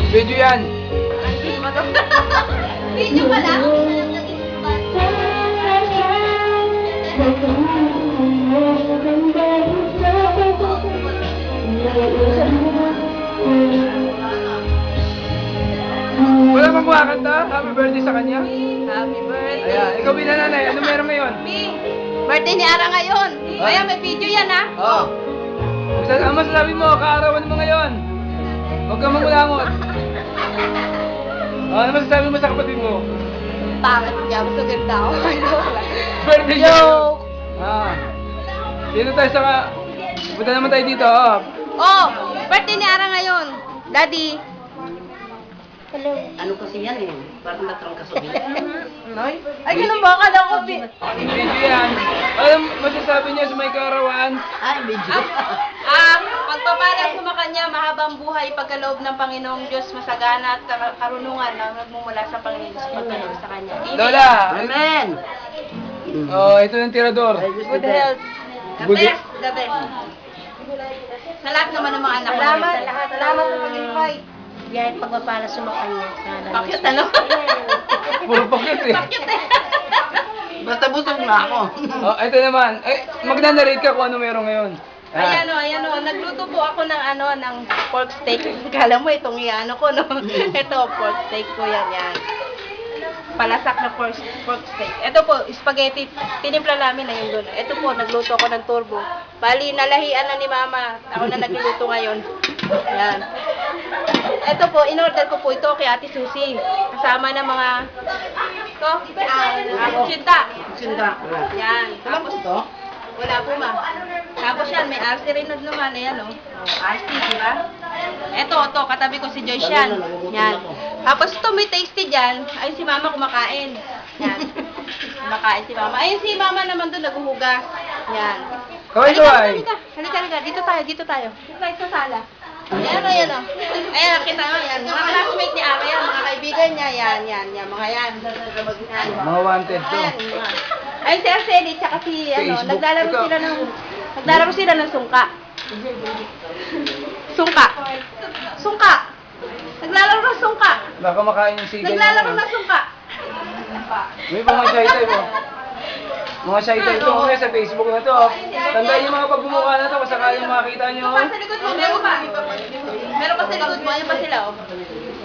Video yan. Video pala? Wala bang kumakanta? Happy birthday sa kanya. Happy birthday. Ayan, ikaw binananay. Ano meron ngayon? Birthday ni Ara ngayon. Ayan, may video yan ha. Oo. Ang masasabi mo, kaarawan mo ngayon. Huwag kang mangulangot. Ano masasabi mo sa kapatid mo? Pangit niya. Mas ganda ako. Birthday niya. Joke. Dito tayo sa... Punta naman tayo dito. Oh, birthday ni Ara ngayon. Daddy. Ano kasi yan eh? Parang natrangkasabi. Ay, ganun ba? Akala ko, Video yan. Alam, masasabi niya sa may kaarawan. Ay, medyo. Pagpapala sa kanya, mahabang buhay, pagkaloob ng Panginoong Diyos, masagana at karunungan na nagmumula sa Panginoong Diyos pagkaloob sa kanya. Amen. Lola! Amen! Ito yung tirador. Good health. The best, the best. Sa lahat naman ng mga anak ko. Salamat sa pag-invite. Yan, pagpapala sa mga kanya. Pakyut, ano? Puro pakyut eh. Pakyut eh. Basta busog na ako. Ito naman. Magna-narrate ka kung ano meron ngayon. Ayan o. Nagluto po ako ng pork steak. Kala mo itong iano ko, no? Ito, pork steak ko yan. Palasak na pork steak. Ito po, spaghetti. Tinimpla namin na yun doon. Ito po, nagluto ako ng turbo. Bali, nalahian na ni Mama. Ako na nagluluto ngayon. Yan. Ito po, in-order ko po ito kay Ate Susie. Kasama ng mga... Ito, Chinta. Sinda. Yan. Tapos, Ito? wala po, ma. Tapos yan, may RC Renaud naman. Ayan, o. RC, di ba? Ito, katabi ko si Joyce yan. Yan. Tapos ito, may tasty dyan. Ay, si Mama kumakain. Yan. Kumakain si Mama. Ayun, si Mama naman doon, naghuhugas. Yan. Kaway-kaway. Halika. Dito tayo. Dito tayo sa sala. Ayan, o. Ayan, kita mo, yan. Mga classmate ni Ara yan, mga kaibigan niya. Yan. Mga yan. Mga wanted to. Ayan, mga. Ay, si Arceli, tsaka si, Facebook. naglalaro sila ng sungka. Sungka. Naglalaro ng sungka. Baka makain yung sigal. Naglalaro ng sungka. May mga shy type oh. Mga shy type to mga sa Facebook na to. Tandaan yung mga pagbumukha na to kung sakaling makakita nyo. Pa sa likod mo, meron pa. Meron pa sa likod mo, ayun pa sila, oh.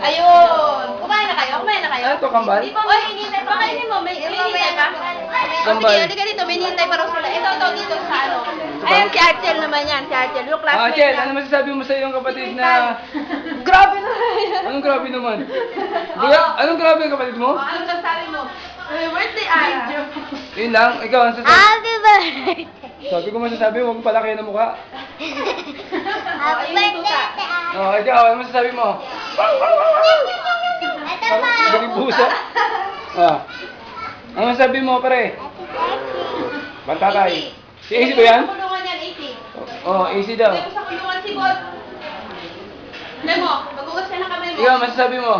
Ayun. Kumain na kayo? Ano to, kambal? Oy, pakainin mo, may hinihintay pa. Kambal. Sige, halika dito, may hinihintay pa raw sila. Ito, dito sa ano. Ayan, si Archel naman yan, yung classmate Chel, niya. ano masasabi mo sa iyong kapatid na... Grabe na yan. Anong grabe naman? Kuya, anong grabe ang kapatid mo? Anong sasabi mo? Birthday, Ara. Yun lang, ikaw ang sasabi. Happy birthday! Sabi ko masasabi, huwag mo palaki ng mukha. Happy birthday! Ikaw, ano masasabi mo? Galing puso. Ano masasabi mo, pare? Bantatay. Si AC ba yan? Sa kulungan yan, AC. AC daw. Demo sa kulungan si Bod. Demo, mag-ugas ka ng kamay mo. Ikaw, masasabi mo?